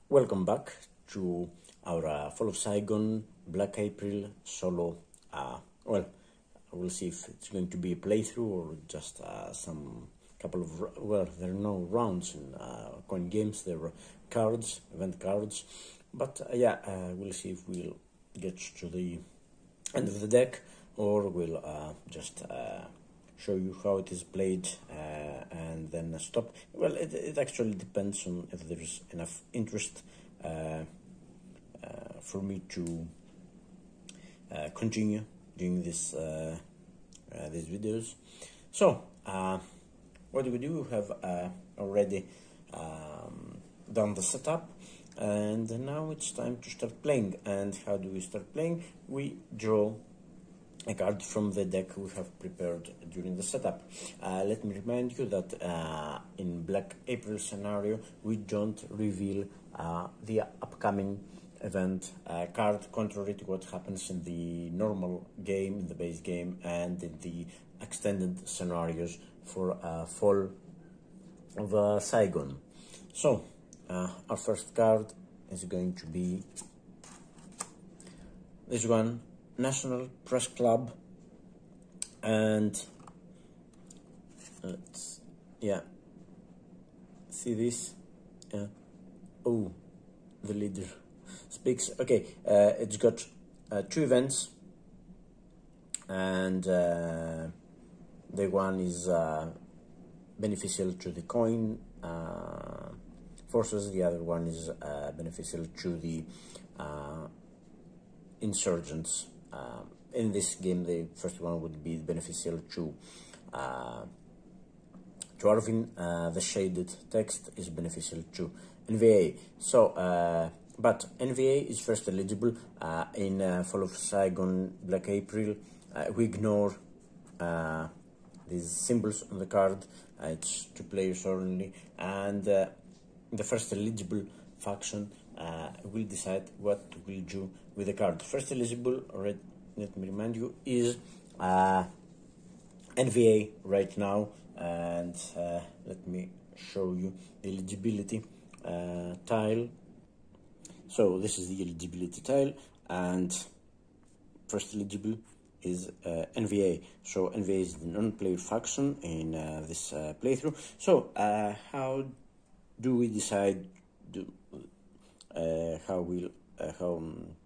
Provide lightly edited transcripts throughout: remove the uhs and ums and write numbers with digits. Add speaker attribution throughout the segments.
Speaker 1: Welcome back to our Fall of Saigon Black April solo. Well, we'll see if it's going to be a playthrough or just some couple of, well, there are no rounds in coin games, there are cards, event cards, but we'll see if we'll get to the end of the deck or we'll just show you how it is played and then stop. Well, it actually depends on if there's enough interest for me to continue doing this these videos. So what do? We have already done the setup, and now it's time to start playing. And how do we start playing? We draw a card from the deck we have prepared during the setup. Let me remind you that in Black April scenario we don't reveal the upcoming event card, contrary to what happens in the normal game, in the base game, and in the extended scenarios for Fall of Saigon. So our first card is going to be this one, National Press Club, and let's see this. Oh, the leader speaks. Okay, it's got 2 events, and the one is beneficial to the coin forces, the other one is beneficial to the insurgents. In this game, the first one would be beneficial to Arvin. The shaded text is beneficial to NVA. So, but NVA is first eligible in Fall of Saigon Black April. We ignore these symbols on the card. It's 2 players only, and the first eligible faction will decide what we'll do with the card. First eligible, let me remind you, is NVA right now, and let me show you the eligibility tile. So this is the eligibility tile, and first eligible is NVA. So NVA is the non-player faction in this playthrough. So how do we decide how do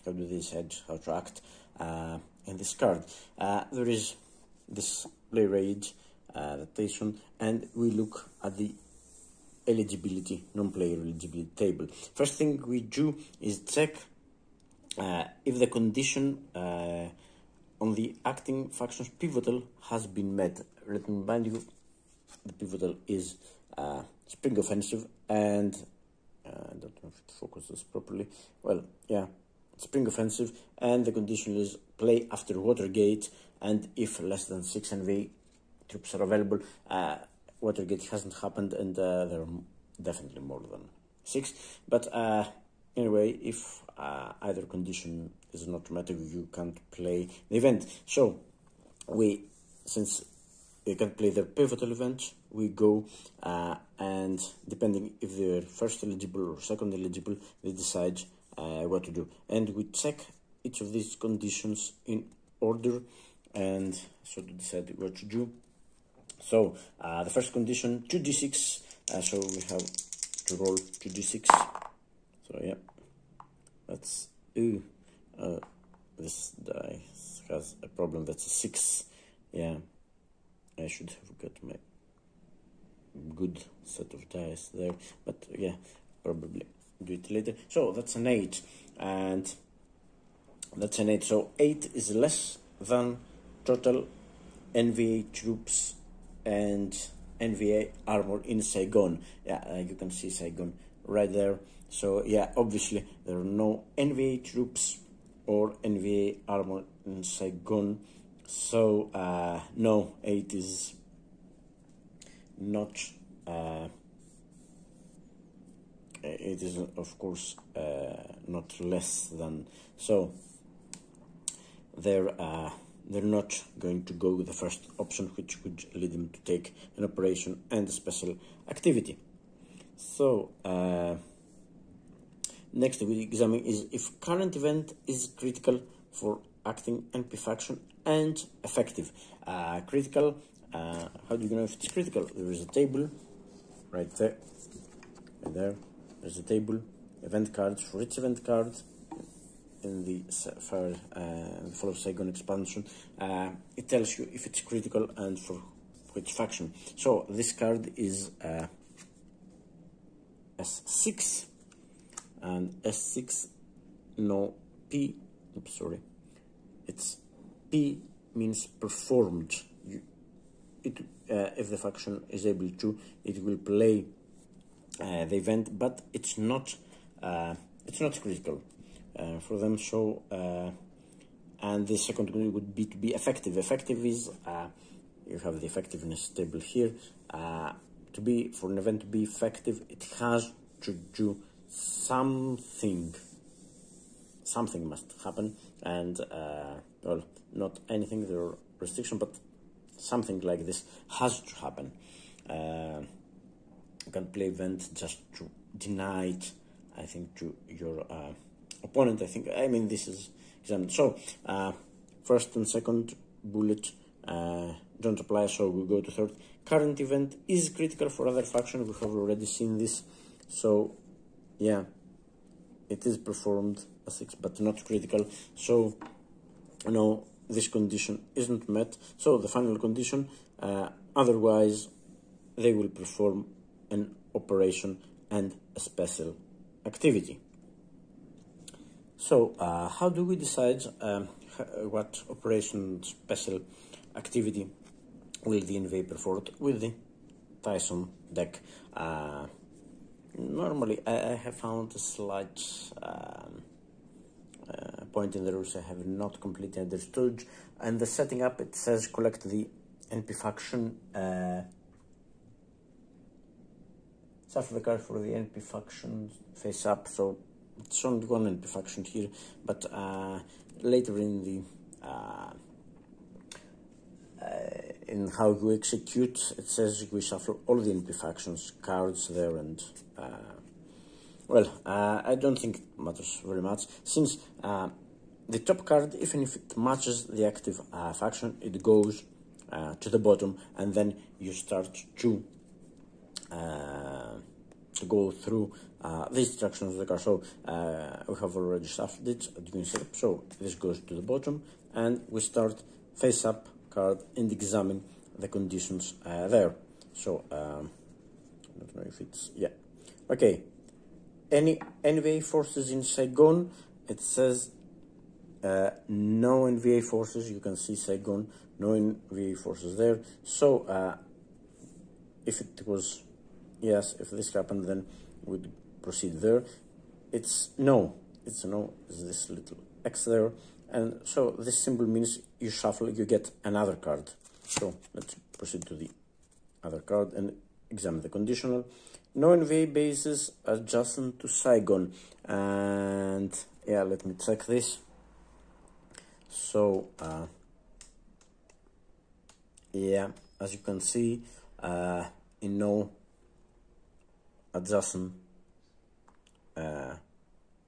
Speaker 1: they decide how to act in this card? There is this player age adaptation, and we look at the eligibility, non-player eligibility table. First thing we do is check if the condition on the acting faction's pivotal has been met. Let me remind you, the pivotal is Spring Offensive, and I don't know if it focuses properly. Well, yeah, Spring Offensive, and the condition is play after Watergate, and if less than 6 NV troops are available. Watergate hasn't happened, and there are definitely more than 6. But anyway, if either condition is not met, you can't play the event. So since we can't play the pivotal event, we go and depending if they're first eligible or second eligible, they decide what to do, and we check each of these conditions in order, and so to decide what to do. So the first condition, 2d6, so we have to roll 2d6. So yeah, that's this die has a problem. That's a 6. Yeah, I should have got my good set of dice there, but yeah, probably do it later. So that's an 8, and that's an 8. So 8 is less than total NVA troops and NVA armor in Saigon. Yeah, you can see Saigon right there. So yeah, obviously there are no NVA troops or NVA armor in Saigon. So no, 8 is not. It is of course not less than. So they're not going to go with the first option, which would lead them to take an operation and a special activity. So next we examine is if current event is critical for acting NP function and effective. Critical, how do you know if it's critical? There is a table right there, and there's a table, event cards. For each event card in the Fall of Saigon expansion, it tells you if it's critical and for which faction. So this card is S6, and S6, no, P, oops, sorry, it's P means performed. If the faction is able to, it will play the event, but it's not critical for them. So and the second one would be to be effective. Effective is you have the effectiveness table here. For an event to be effective, it has to do something. Something must happen, and well, not anything. There are restrictions, but something like this has to happen. You can play event just to deny it, I think, to your opponent. I mean this is examined. So first and second bullet don't apply, so we go to third. Current event is critical for other faction. We have already seen this, so yeah, it is performed a 6 but not critical, so no, this condition isn't met. So the final condition, otherwise they will perform an operation and a special activity. So how do we decide what operation special activity will the NVA perform with the Tyson deck? Normally I have found a slight point in the rules I have not completely understood, and the setting up, it says collect the NP faction, shuffle the card for the NP faction face up, so it's only one NP faction here, but later in the in how you execute, it says we shuffle all the NP factions cards there, and well, I don't think it matters very much, since the top card, even if it matches the active faction, it goes to the bottom, and then you start to go through the instructions of the card. So we have already shuffled it during setup, so this goes to the bottom, and we start face up card and examine the conditions there. So I don't know if it's, yeah, okay. Any NVA forces in Saigon, it says no NVA forces. You can see Saigon, no NVA forces there. So if it was yes, if this happened, then we'd proceed there. It's no, it's this little X there, and so this symbol means you shuffle, you get another card. So let's proceed to the other card and examine the conditional. No NVA bases adjacent to Saigon, and yeah, let me check this. So yeah, as you can see, in no adjacent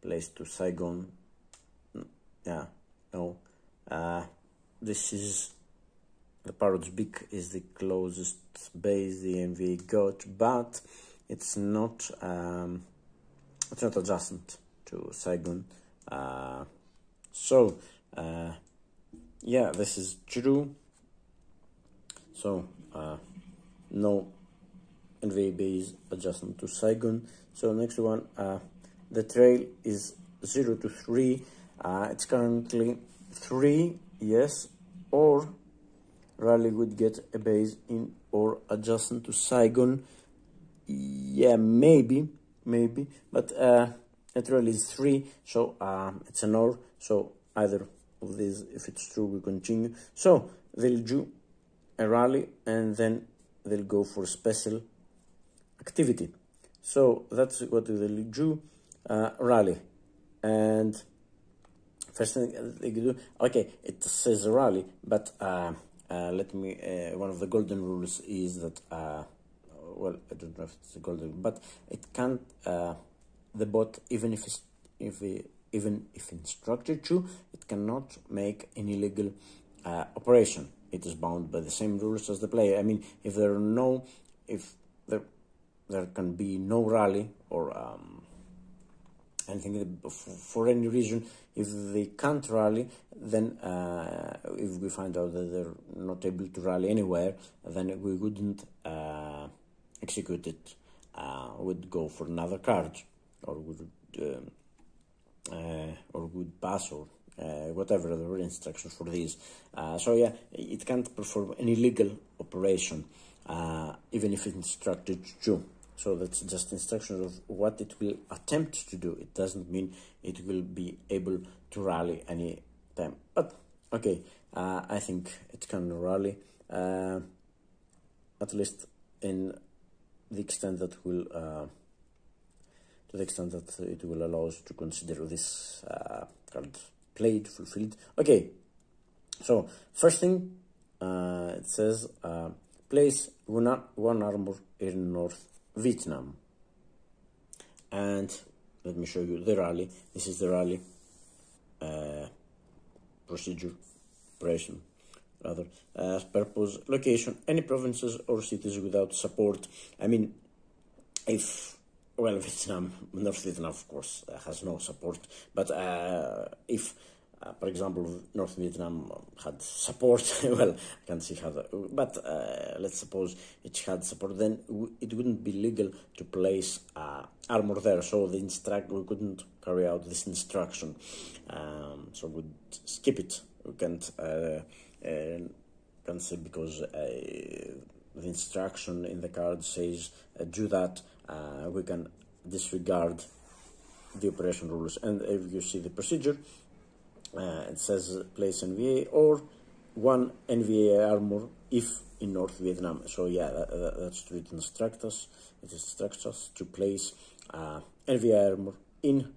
Speaker 1: place to Saigon, yeah, no, this is the Parrot's Beak is the closest base the NVA got, but it's not adjacent to Saigon. So yeah, this is true. So no NVA base adjacent to Saigon. So next one, the trail is 0 to 3. It's currently 3, yes, or Raleigh would get a base in or adjacent to Saigon. Yeah, maybe, but it really is 3, so it's an or, so either of these, if it's true, we continue. So they'll do a rally, and then they'll go for special activity. So that's what they'll do, rally, and first thing they do, okay, it says rally, but let me, one of the golden rules is that well, I don't know if it's a golden, but it can't, the bot, even if it's even if instructed to, it cannot make an illegal operation. It is bound by the same rules as the player. I mean, if there can be no rally or anything for any reason. If they can't rally, then if we find out that they're not able to rally anywhere, then we wouldn't execute it. Would go for another card, or would pass, or whatever the instructions for these. So yeah, it can't perform an illegal operation, even if it's instructed to. So that's just instructions of what it will attempt to do. It doesn't mean it will be able to rally any time. But okay, I think it can rally, at least in the extent that will, to the extent that it will allow us to consider this card played, fulfilled. Okay, so first thing, it says place one armor in North Vietnam, and let me show you the rally. This is the rally procedure, operation rather. Purpose, location, any provinces or cities without support. I mean, if, well, North Vietnam of course has no support, but if for example, North Vietnam had support, well, I can't see how that, but let's suppose it had support, then it wouldn't be legal to place armor there, so we couldn't carry out this instruction, so we'd skip it. We can't say because the instruction in the card says do that, we can disregard the operation rules. And if you see the procedure, it says place NVA or one NVA armor if in North Vietnam. So yeah, that's true. It instructs us to place NVA armor in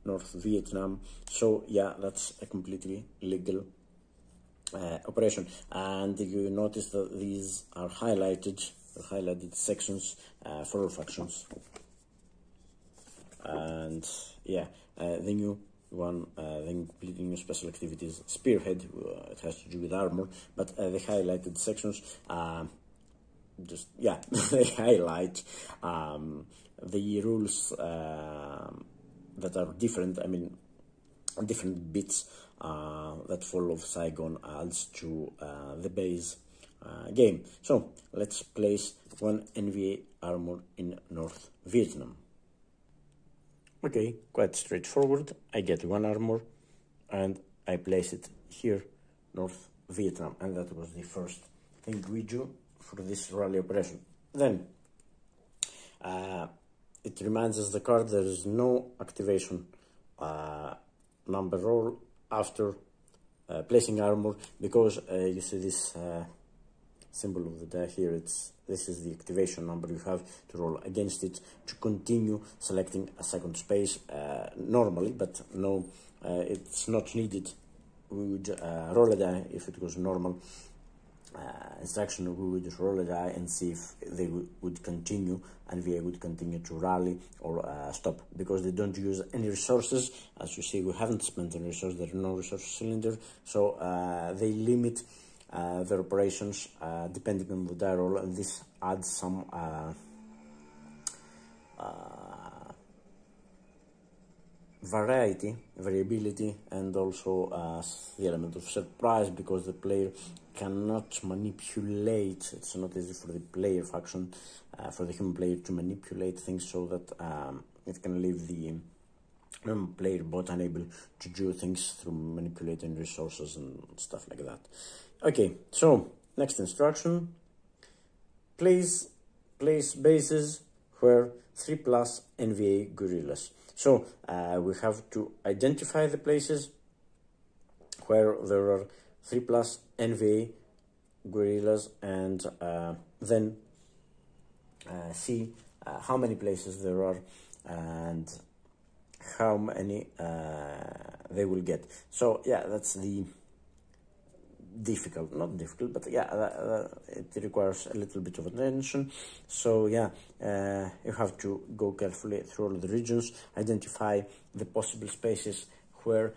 Speaker 1: North Vietnam. So yeah, that's a completely legal operation. And you notice that these are highlighted sections for all factions. And yeah, the new one, the completely new special activities Spearhead, it has to do with armor, but the highlighted sections just, yeah, they highlight the rules that are different. I mean, different bits that Fall of Saigon adds to the base game. So let's place one NVA armor in North Vietnam. Okay, quite straightforward. I get one armor and I place it here, North Vietnam, and that was the first thing we do for this rally operation. Then it reminds us the card there is no activation number roll after placing armor, because you see this symbol of the die here. This is the activation number. You have to roll against it to continue selecting a second space normally, but no, it's not needed. We would roll a die if it was normal instruction. We would roll a die and see if they would continue, and we would continue to rally or stop, because they don't use any resources. As you see, we haven't spent any resources. There are no resource cylinder, so they limit their operations depending on the die roll, and this adds some variability, and also the element of surprise, because the player cannot manipulate. It's not easy for the player faction, for the human player to manipulate things, so that it can leave the player bot unable to do things through manipulating resources and stuff like that. Okay, so next instruction: place bases where 3+ NVA gorillas. So we have to identify the places where there are 3+ NVA gorillas, and then see how many places there are and how many they will get. So yeah, that's the difficult, not difficult, but yeah, it requires a little bit of attention. So yeah, you have to go carefully through all the regions, identify the possible spaces where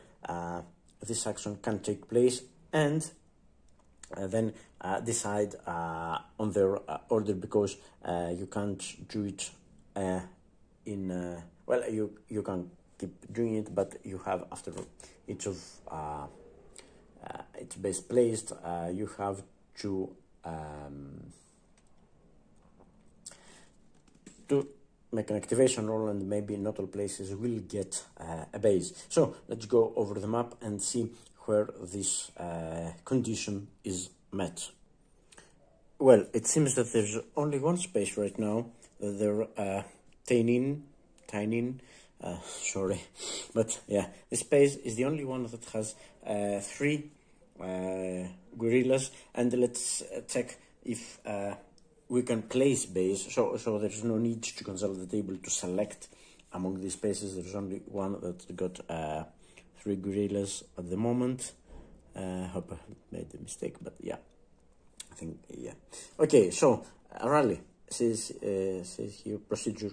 Speaker 1: this action can take place, and then decide on their order, because you can't do it in well, you can keep doing it, but you have, after each of its base placed, you have to make an activation roll, and maybe not all places will get a base. So let's go over the map and see where this condition is met. Well, it seems that there's only one space right now that they're tiny, sorry, but yeah, this space is the only one that has 3 gorillas, and let's check if we can place base. So there's no need to consult the table to select among these spaces. There's only one that got 3 gorillas at the moment. Hope I made a mistake, but yeah, I think, yeah. Okay, so rally says here procedure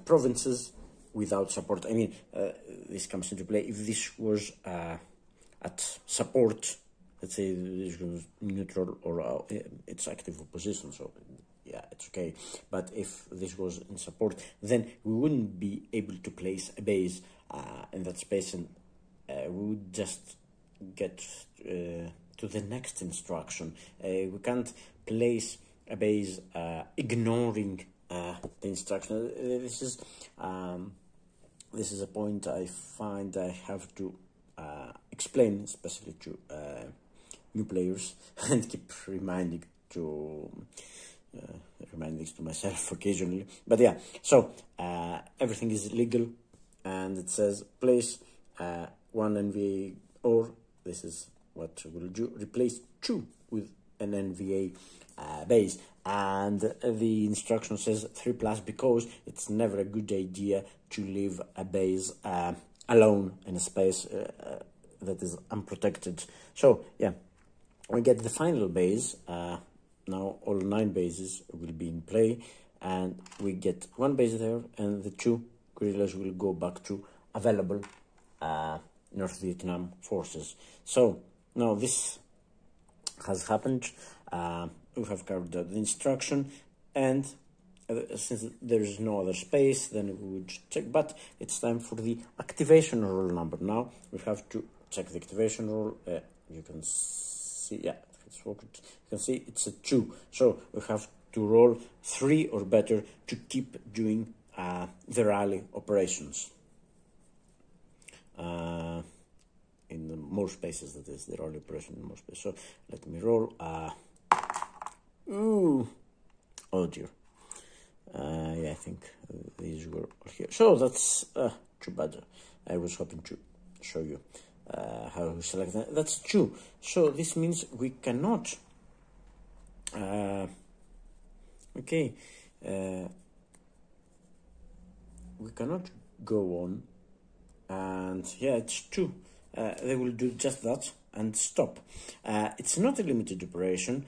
Speaker 1: provinces without support. I mean, this comes into play if this was at support. Let's say this was neutral or it's active opposition, so yeah, it's okay. But if this was in support, then we wouldn't be able to place a base in that space, and we would just get to the next instruction. We can't place a base ignoring the instruction. This is a point I find I have to explain, especially to new players, and keep reminding to myself occasionally. But yeah, so everything is legal, and it says place 1 NVA, or this is what we'll do, replace 2 with an NVA base. And the instruction says 3+, because it's never a good idea to leave a base alone in a space that is unprotected. So yeah, we get the final base. Now all 9 bases will be in play, and we get 1 base there, and the 2 guerrillas will go back to available North Vietnam forces. So now this has happened. We have carried out the instruction, and since there is no other space, then we would check. But it's time for the activation roll number. Now we have to check the activation roll. You can see, yeah, it's worked. You can see it's a 2. So we have to roll 3 or better to keep doing the rally operations. In more spaces, that is, the rally operation in more spaces. So let me roll. Ooh, oh dear. Yeah, I think these were all here. So that's too bad. I was hoping to show you how we select that. That's 2. So this means we cannot. Okay. We cannot go on. And yeah, it's 2. They will do just that and stop. It's not a limited operation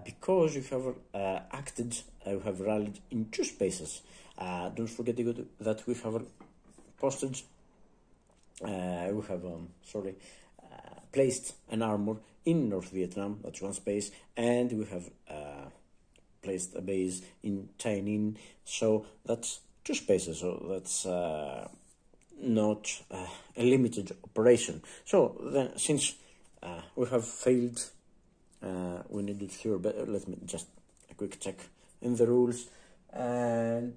Speaker 1: because you have acted, you have rallied in 2 spaces. Don't forget that we have posted, we have, placed an armor in North Vietnam, that's 1 space, and we have placed a base in Tainan, so that's 2 spaces, so that's not a limited operation. So then, since we have failed, we need it here, but let me just a quick check in the rules, and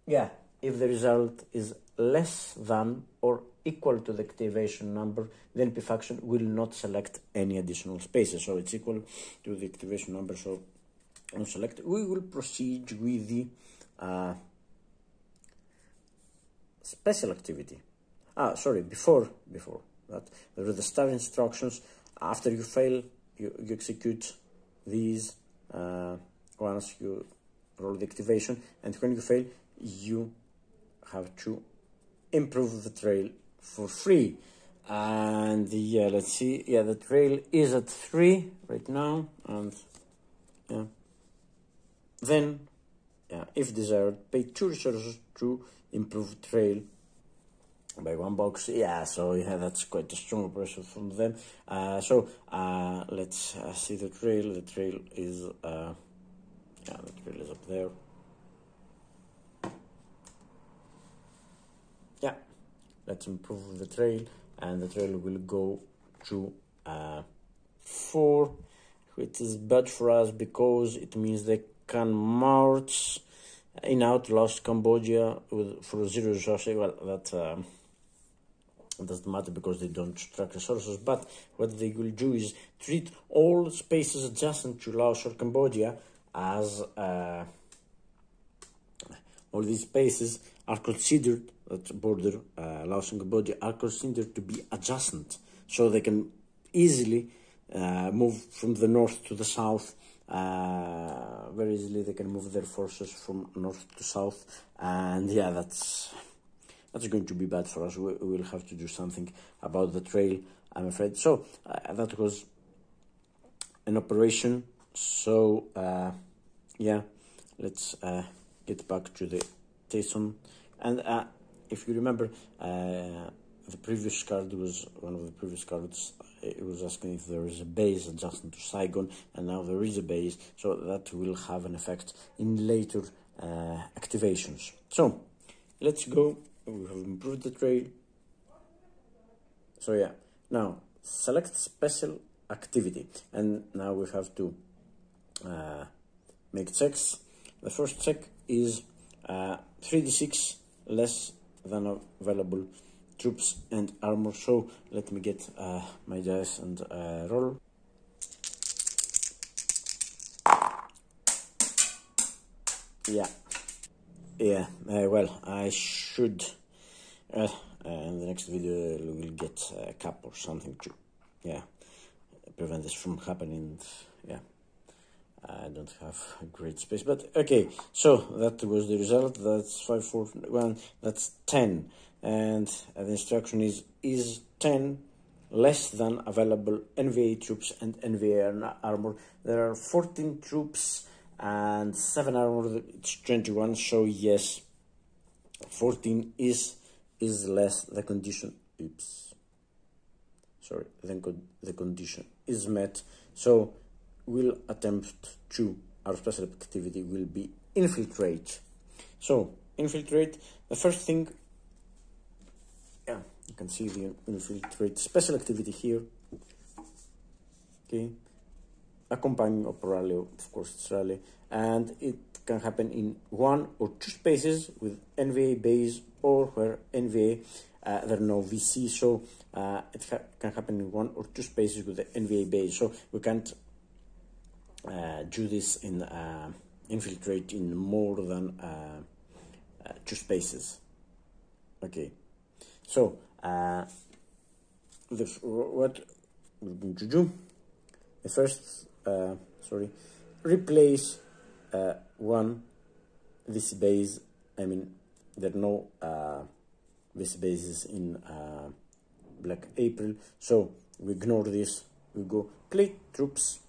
Speaker 1: yeah, if the result is less than or equal to the activation number, then P faction will not select any additional spaces. So it's equal to the activation number, so on select. We will proceed with the special activity. Sorry, before that, there are the start instructions. After you fail, you execute these once you roll the activation, and when you fail, you have to improve the trail for free. And yeah, let's see. Yeah, the trail is at 3 right now, and yeah. Then, yeah, if desired, pay 2 resources to improve trail by 1 box. Yeah, so yeah, that's quite a strong pressure from them. Let's see the trail. The trail is yeah, the trail is up there. Yeah, let's improve the trail, and the trail will go to 4, which is bad for us because it means they can march in Outlost Cambodia for 0 resources. Well, that doesn't matter because they don't track resources, but what they will do is treat all spaces adjacent to Laos or Cambodia as all these spaces are considered, that border Laos and Cambodia, are considered to be adjacent, so they can easily move from the north to the south. Very easily they can move their forces from north to south, and yeah, that's going to be bad for us. We will have to do something about the trail, I'm afraid. So that was an operation. So yeah, let's get back to the Tyson. And if you remember, the previous card was one of the previous cards. It was asking if there is a base adjacent to Saigon, and now there is a base, so that will have an effect in later activations. So let's go. We have improved the trail. So yeah, now select special activity, and now we have to make checks. The first check is 3d6 less than available troops and armor. So let me get my dice and roll. Yeah, well, I should in the next video we'll get a cap or something to, yeah, prevent this from happening. Yeah, I don't have a great space, but okay. So that was the result. That's 5, 4, 1. That's 10, and the instruction is 10 less than available NVA troops and NVA armor. There are 14 troops and 7 armor. It's 21. So yes, 14 is less. The condition. Oops. Sorry. The condition is met. So we'll attempt to. Our special activity will be infiltrate. So infiltrate. The first thing. Yeah, you can see the infiltrate special activity here. Okay. Accompanying of rally, of course, it's rally, and it can happen in 1 or 2 spaces with NVA base, or where NVA there are no VC, so it can happen in 1 or 2 spaces with the NVA base. So we can't do this in infiltrate in more than 2 spaces. Okay, so what we're going to do. The first, replace 1 this base. I mean, there are no this bases in Black April, so we ignore this. We go play troops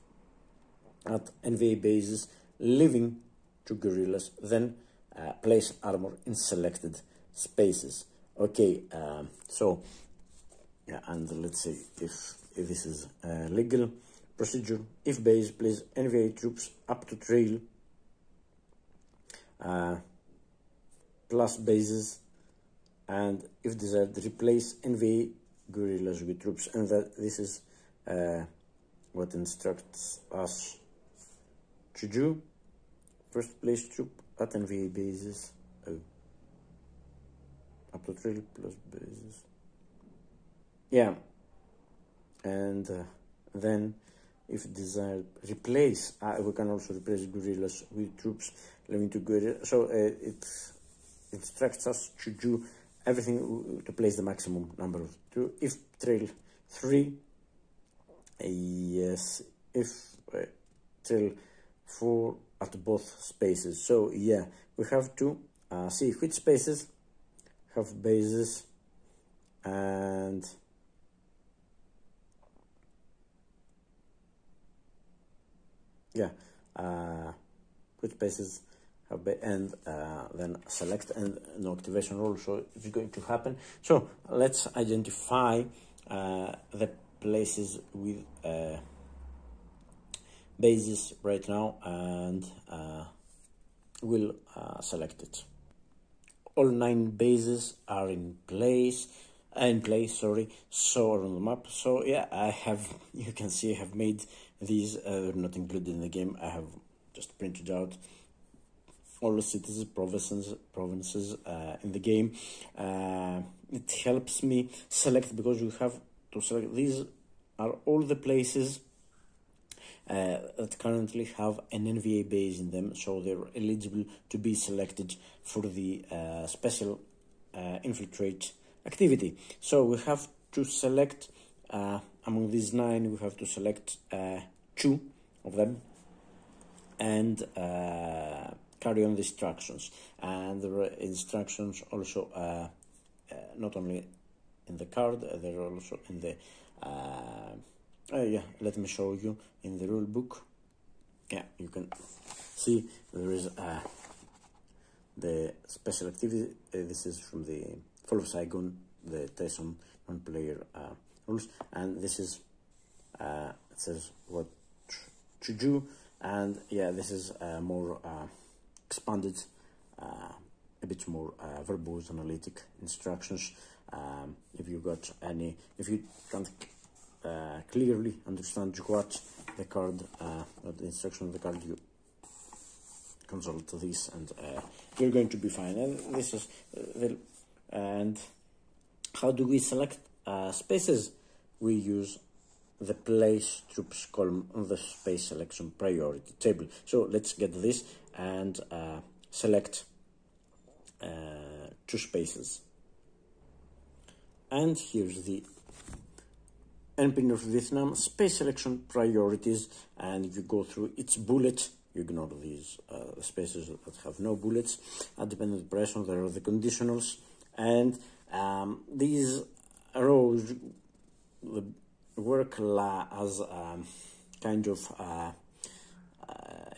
Speaker 1: at NVA bases, leaving 2 guerrillas, then place armor in selected spaces. Okay, so yeah, and let's see if this is legal. Procedure: if base, place NVA troops up to trail plus bases, and if desired, replace NVA guerrillas with troops. And that this is what instructs us to do. First, place troop at NVA bases. Up to trail plus bases. Yeah, and then, if desired, replace. We can also replace guerrillas with troops, leaving 2 guerrillas. So it instructs us to do everything to place the maximum number of 2. If trail 3, yes. If trail 4 at both spaces. So yeah, we have to see which spaces have bases, and yeah, which spaces have been, and then select, and no activation rule, so it's going to happen. So let's identify the places with bases right now, and we'll select it. All 9 bases are in place, sorry, so on the map. So yeah, I have, you can see I have made these, they're not included in the game. I have just printed out all the cities, provinces in the game. It helps me select, because you have to select, these are all the places that currently have an NVA base in them, so they're eligible to be selected for the special infiltrate activity. So we have to select, among these 9, we have to select 2 of them, and carry on the instructions. And there are instructions also not only in the card, they're also in the yeah, let me show you in the rule book. Yeah, you can see there is the special activity. This is from the Fall of Saigon, the Tyson non-player rules, and this is it says what to do. And yeah, this is more expanded, a bit more verbose, analytic instructions. If you got any, if you can't clearly understand what the card, or the instruction of the card, you consult this, and you're going to be fine. And this is and how do we select spaces? We use the place troops column on the space selection priority table. So let's get this and select 2 spaces. And here's the NPN of Vietnam space selection priorities, and you go through each bullet. You ignore these spaces that have no bullets. At dependent pressure, there are the conditionals, and these rows work as kind of,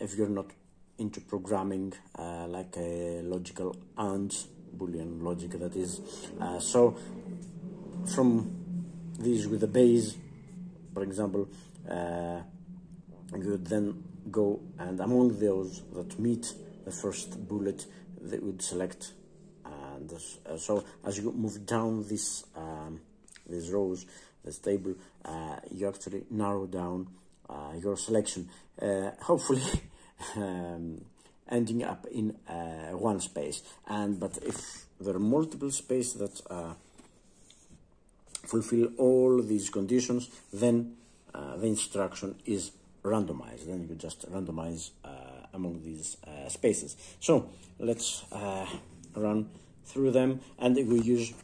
Speaker 1: if you're not into programming, like a logical AND Boolean logic, that is. So from these with the base, for example, you would then go, and among those that meet the first bullet, they would select. And so as you move down this these rows, this table, you actually narrow down your selection, hopefully ending up in one space. But if there are multiple spaces that fulfill all these conditions, then the instruction is randomized. Then you just randomize among these spaces. So let's run through them, and we use,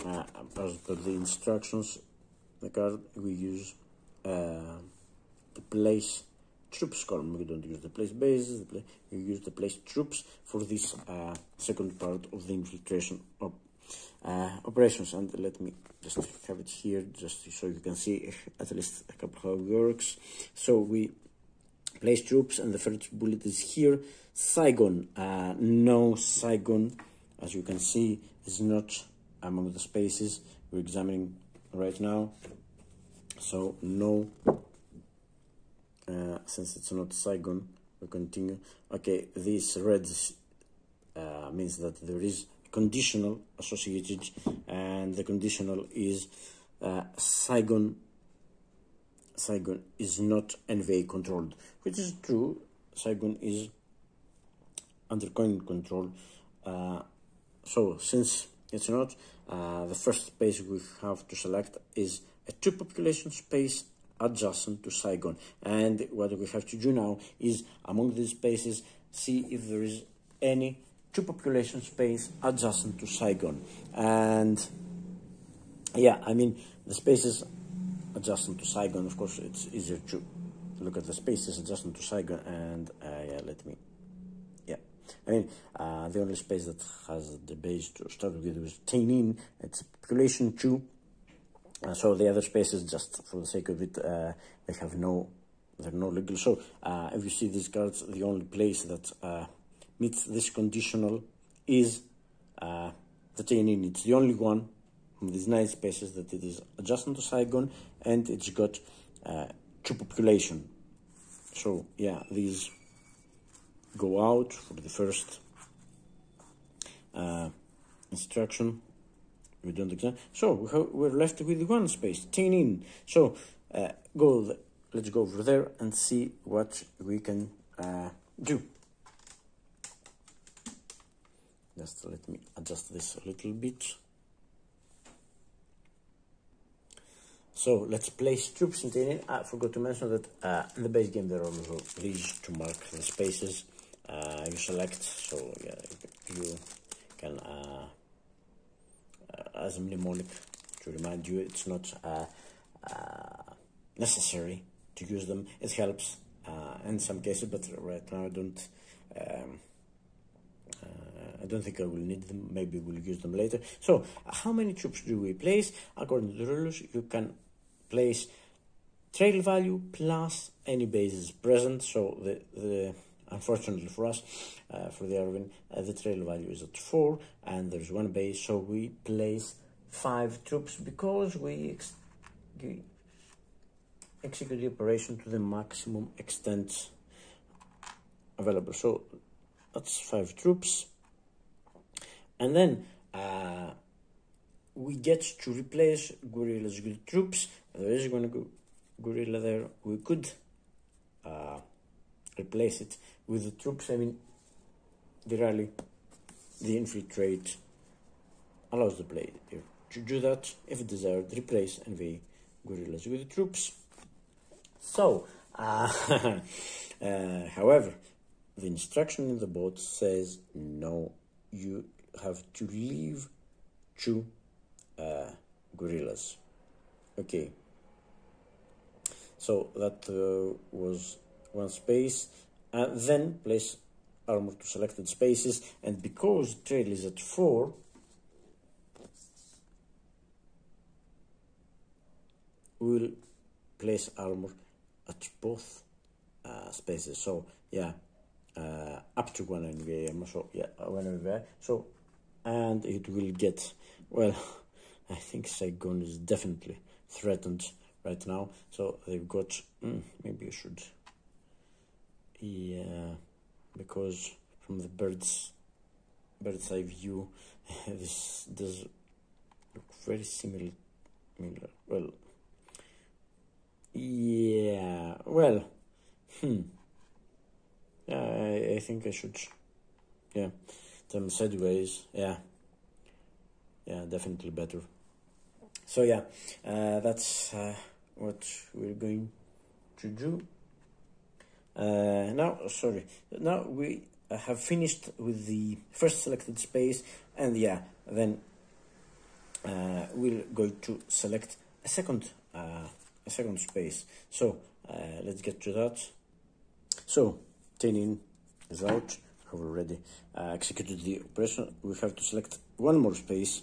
Speaker 1: as per the instructions, the card, we use the place troops column. We don't use the place bases, we use the place troops for this second part of the infiltration operations. And let me just have it here, just so you can see at least a couple how it works. So we place troops, and the first bullet is here. Saigon, no, Saigon, as you can see, is not among the spaces we're examining right now. So no, since it's not Saigon, we continue. Okay, this red means that there is conditional associated, and the conditional is Saigon. Saigon is not NVA controlled, which is true. Saigon is under coin control. So since it's not, the first space we have to select is a 2 population space adjacent to Saigon. And what we have to do now is, among these spaces, see if there is any 2 population space adjacent to Saigon. And yeah, I mean, the spaces adjacent to Saigon, of course, it's easier to look at the spaces adjacent to Saigon. And yeah, let me, yeah, I mean, the only space that has the base to start with is Tainin. It's population 2. So the other spaces, just for the sake of it, they have no they're not legal. So if you see these cards, the only place that meets this conditional is the 10-in. It's the only one with these 9 spaces that it is adjacent to Saigon, and it's got 2 population. So yeah, these go out for the first instruction. We don't examine. So we're left with 1 space, 10-in. So let's go over there and see what we can do. Just let me adjust this a little bit. So let's place troops in 10-in. I forgot to mention that in the base game there are also these to mark the spaces you select. So yeah, you can as a mnemonic to remind you, it's not necessary to use them. It helps in some cases, but right now I don't think I will need them. Maybe we'll use them later. So how many troops do we place? According to the rules, you can place trail value plus any bases present. So the unfortunately for us, for the Arvin, the trail value is at 4 and there's 1 base, so we place 5 troops because we execute the operation to the maximum extent available. So that's 5 troops, and then we get to replace gorillas with troops. There is going to go gorilla there. We could replace it with the troops. I mean, the infiltrate allows the player to do that if desired. Replace NV gorillas with the troops. So, however, the instruction in the boat says no, you have to leave 2 gorillas. Okay, so that was 1 space, and then place armor to selected spaces, and because trail is at 4, we will place armor at both spaces. So yeah, up to 1 NVA, so yeah, 1 NVA. So, and it will get, well, I think Saigon is definitely threatened right now. So they've got, maybe I should, yeah, because from the bird's eye view, this does look very similar. Well, yeah, well, I think I should, yeah, them sideways, yeah, definitely better. So yeah, that's what we're going to do. Now we have finished with the first selected space, and yeah, then we're going to select a second space. So let's get to that. So 10-in is out. I've already executed the operation. We have to select 1 more space.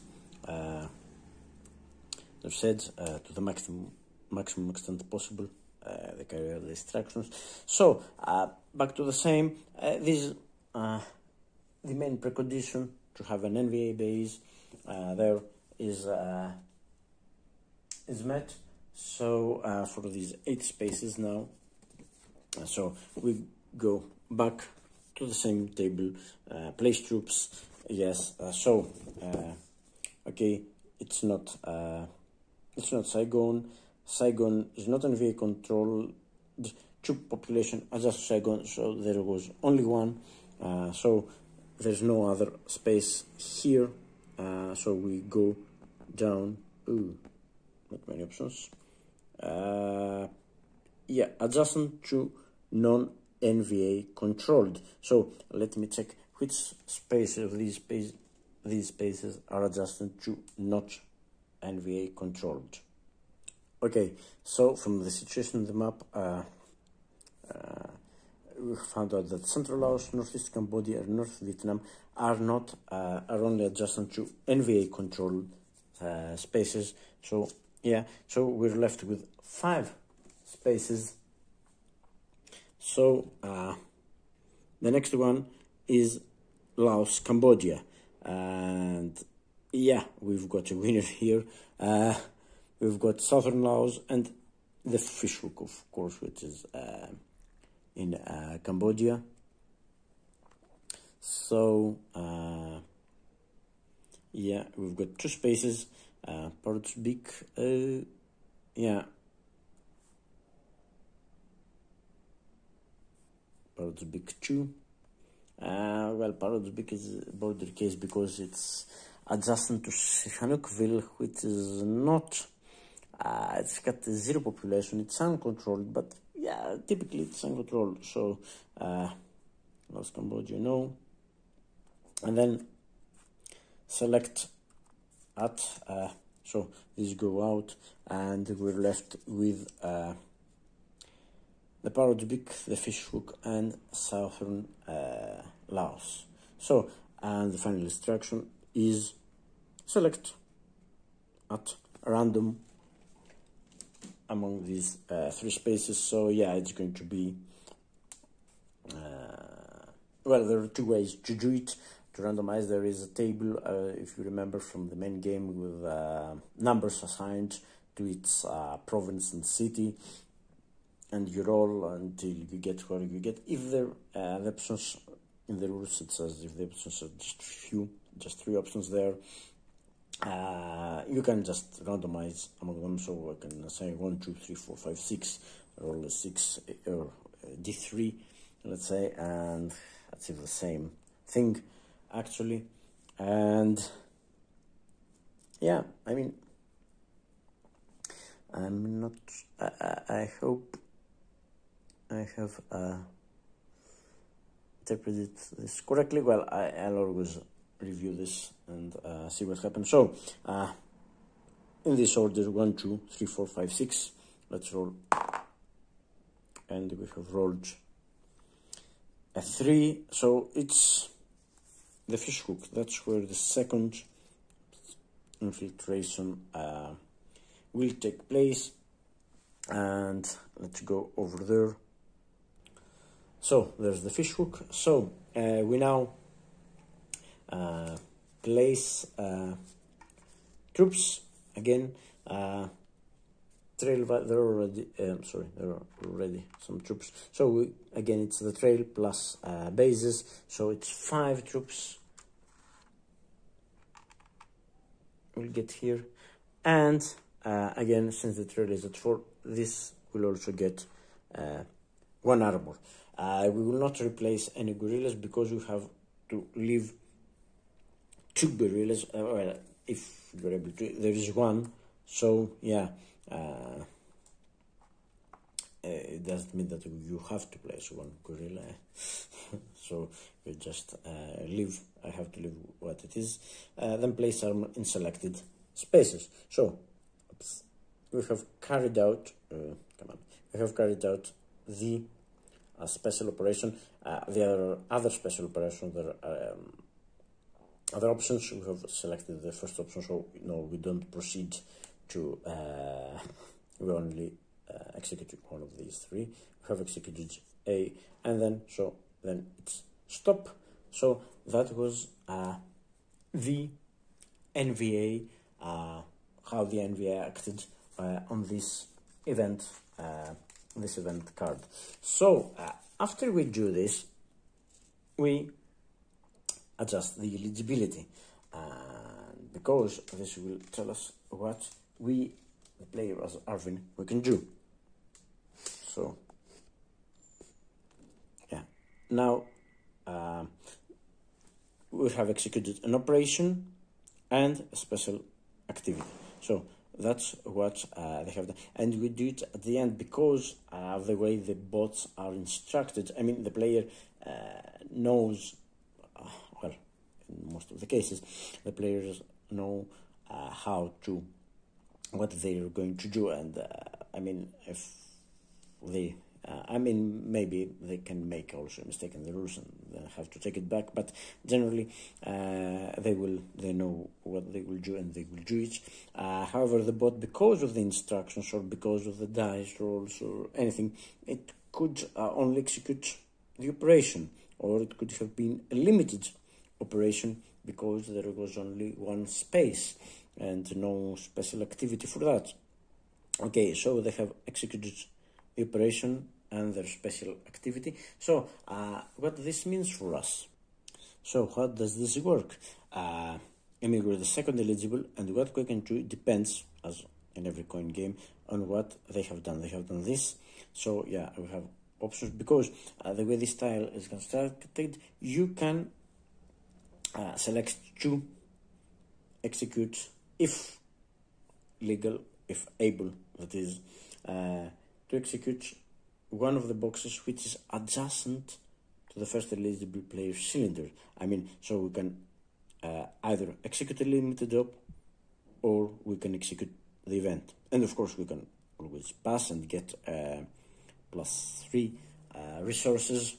Speaker 1: I've said to the maximum extent possible. They carry out the instructions. So back to the same. This the main precondition to have an NVA base there is met. So for these 8 spaces now, so we go back to the same table, place troops, yes. Okay, it's not Saigon. Saigon is not NVA controlled. Troop population adjust Saigon, so there was only 1. So there's no other space here. So we go down. Ooh, not many options. Yeah, adjacent to non-NVA controlled. So let me check which spaces of these spaces are adjacent to not NVA controlled. Okay, so from the situation in the map, we found out that Central Laos, Northeast Cambodia, and North Vietnam are only adjacent to NVA controlled spaces. So yeah, so we're left with 5 spaces So the next one is Laos, Cambodia, and yeah, we've got a winner here. We've got Southern Laos and the fishhook, of course, which is in Cambodia. So yeah, we've got 2 spaces. Parrot's Beak, yeah, Parrot's Beak 2. Well, Parrot's Beak is a border case because it's adjacent to Sihanoukville, which is not, it's got 0 population, it's uncontrolled, but yeah, typically it's uncontrolled. So, Laos, Cambodia, no. And then select at, so these go out, and we're left with the Parrot's Beak, the fishhook, and Southern Laos. So, and the final instruction is select at random among these 3 spaces. So yeah, it's going to be, well, there are 2 ways to do it. To randomize, there is a table, if you remember from the main game, with numbers assigned to its province and city, and you roll until you get where you get. If the options in the rules, it says if the options are just 3 options there, you can just randomize among them. So I can say 1, 2, 3, 4, 5, 6, roll a 6 or D3, let's say, and achieve the same thing actually. And yeah, I mean, I'm not, I hope I have interpreted this correctly. Well, I'll always review this and see what happens. So in this order, 1, 2, 3, 4, 5, 6, let's roll, and we have rolled a 3. So it's the fishhook, that's where the second infiltration will take place. And let's go over there. So there's the fishhook. So we now place troops again. Trail, there are already some troops. So again, it's the trail plus bases. So it's 5 troops we'll get here. And again, since the trail is at 4, this will also get 1 armor. We will not replace any gorillas because we have to leave 2 gorillas. Well, if you're able to, there is 1. So yeah, it doesn't mean that you have to place 1 gorilla. So you just leave. I have to leave what it is. Then place armor in selected spaces. So we have carried out. We have carried out the special operation. The other special operation, there are other options. We have selected the first option, so no, we don't proceed to. We only execute 1 of these 3. We have executed A, and then then it's stop. So that was the NVA, how the NVA acted on this event card. So after we do this, we adjust the eligibility, because this will tell us what we, the player as Arvin, we can do. So yeah, now we have executed an operation and a special activity. So that's what they have done, and we do it at the end because of the way the bots are instructed. I mean, the player knows, well, in most of the cases, the players know what they are going to do, and I mean, if they, maybe they can make also a mistake in the rules and have to take it back, but generally they know what they will do and they will do it. However, the bot, because of the instructions or because of the dice rolls or anything, it could only execute the operation, or it could have been a limited operation because there was only one space and no special activity for that. Okay, so they have executed the operation and their special activity. So what this means for us? So how does this work? I mean, we're the second eligible, and what we can do depends, as in every coin game, on what they have done. They have done this, so yeah, we have options, because the way this tile is constructed, you can select to execute if legal, if able, that is, to execute one of the boxes which is adjacent to the first eligible player's cylinder. I mean, so we can either execute a limited job or we can execute the event. And of course we can always pass and get +3 resources.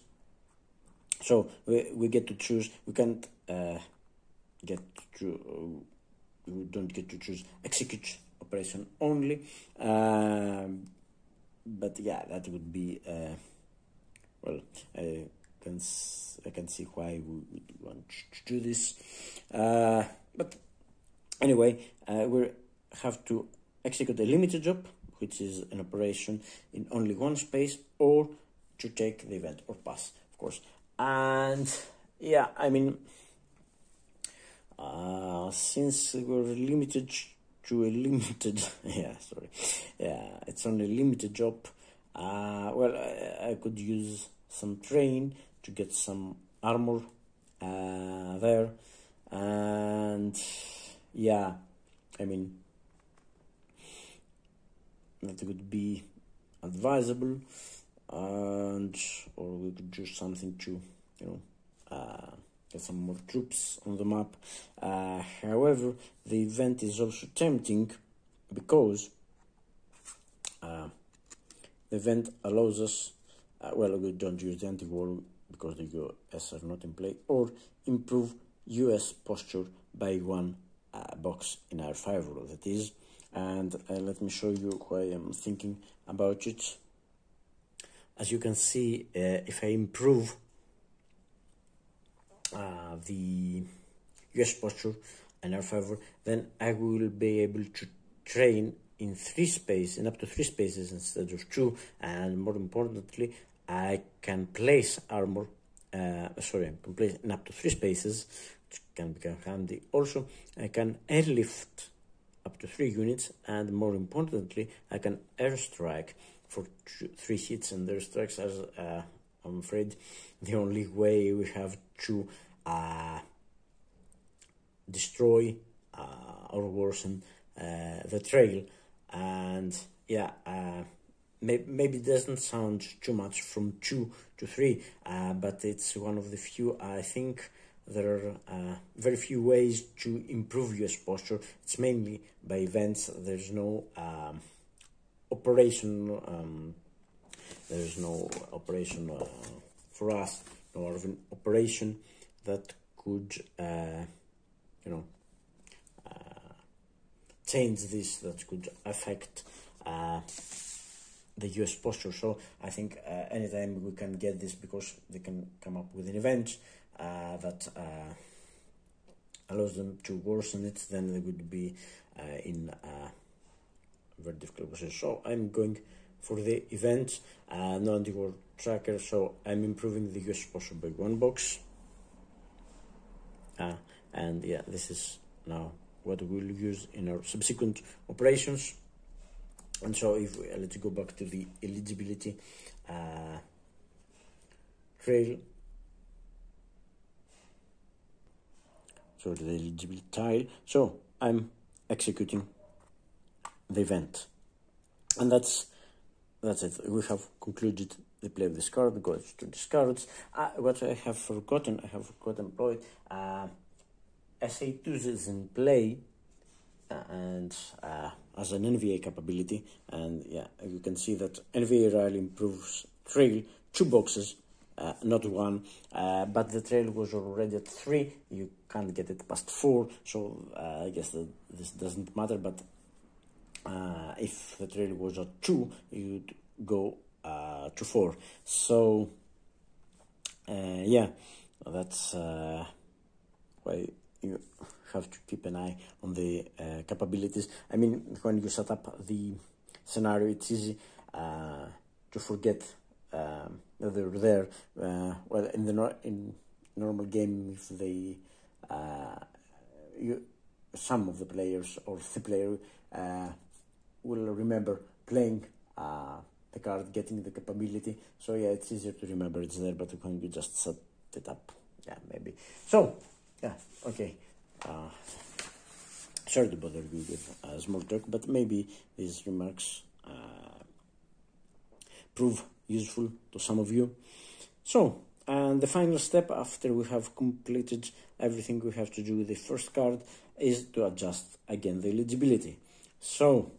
Speaker 1: So we get to choose. We can't get to, we don't get to choose execute operation only, but yeah, that would be well, I can see why we would want to do this, but anyway, we have to execute a limited job, which is an operation in only one space, or to take the event or pass, of course. And yeah, I mean, since we're limited to a limited it's only a limited job, well, I could use some train to get some armor there, and yeah, I mean, that would be advisable, and or we could do something to, you know, get some more troops on the map. However, the event is also tempting because the event allows us, well, we don't use the anti-war because the US are not in play, or improve US posture by 1 box in our favor, that is. And let me show you why I'm thinking about it. As you can see, if I improve the US posture in our favor, then I will be able to train in 3 spaces, in up to 3 spaces instead of 2, and more importantly, I can place armor, I can place in up to 3 spaces, which can become handy. Also, I can airlift up to 3 units, and more importantly, I can airstrike for 3 hits, and airstrikes, as I'm afraid, the only way we have to destroy or worsen the trail. And yeah, maybe it doesn't sound too much from 2 to 3, but it's one of the few, I think there are very few ways to improve US posture. It's mainly by events. There's no operation, for us, or an operation that could, you know, change this, that could affect the US posture. So I think anytime we can get this, because they can come up with an event that allows them to worsen it, then they would be in a very difficult position. So I'm going for the event, no anti-war tracker, so I'm improving the US posture by 1 box. And yeah, this is now what we'll use in our subsequent operations. And so if we, let's go back to the eligibility trail. So the eligibility tile. So I'm executing the event, and that's it. We have concluded the play of this card. Goes to discards. What I have forgotten, Ploy. SA2 is in play, and as an NVA capability, and yeah, you can see that NVA rarely improves trail 2 boxes, not 1, but the trail was already at 3. You can't get it past 4, so I guess that this doesn't matter. But if the trail was at 2, you'd go to 4. So yeah, that's why you have to keep an eye on the capabilities. I mean, when you set up the scenario, it's easy to forget that they're there. Well, in the in normal game, if they some of the players or the player will remember playing the card, getting the capability. So yeah, it's easier to remember it's there, but when you just set it up, yeah, maybe. So yeah, okay. Sorry to bother you with small talk, but maybe these remarks prove useful to some of you. So, and the final step after we have completed everything we have to do with the first card is to adjust again the eligibility. So,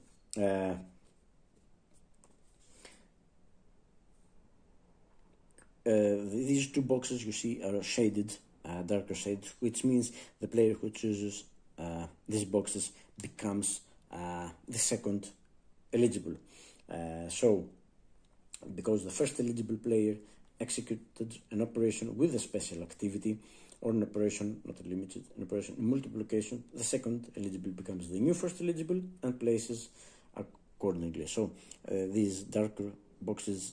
Speaker 1: these two boxes you see are shaded, darker shades, which means the player who chooses these boxes becomes the second eligible. So, because the first eligible player executed an operation with a special activity or an operation, not limited, an operation in multiplication, the second eligible becomes the new first eligible and places accordingly. So these darker boxes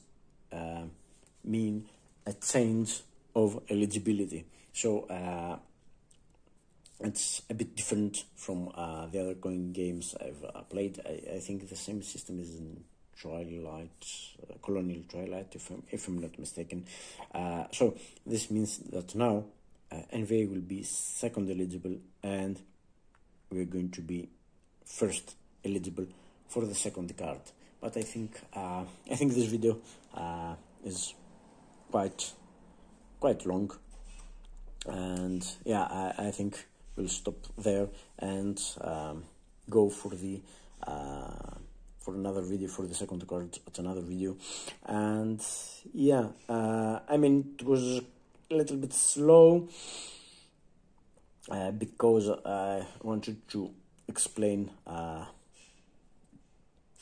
Speaker 1: mean a change of eligibility. So it's a bit different from the other coin games I've played. I think the same system is in Colonial Twilight, if I'm not mistaken. So this means that now NVA will be second eligible, and we're going to be first eligible for the second card. But I think this video is quite long, and yeah, I think we'll stop there and go for the for another video, for the second card at another video. And yeah, I mean, it was a little bit slow because I wanted to explain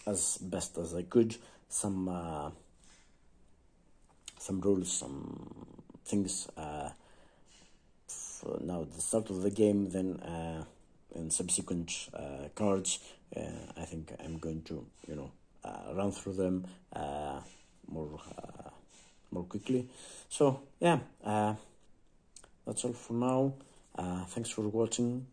Speaker 1: as best as I could some rules, some things for now at the start of the game, then in subsequent cards. I think I'm going to, run through them more quickly. So yeah, that's all for now. Thanks for watching.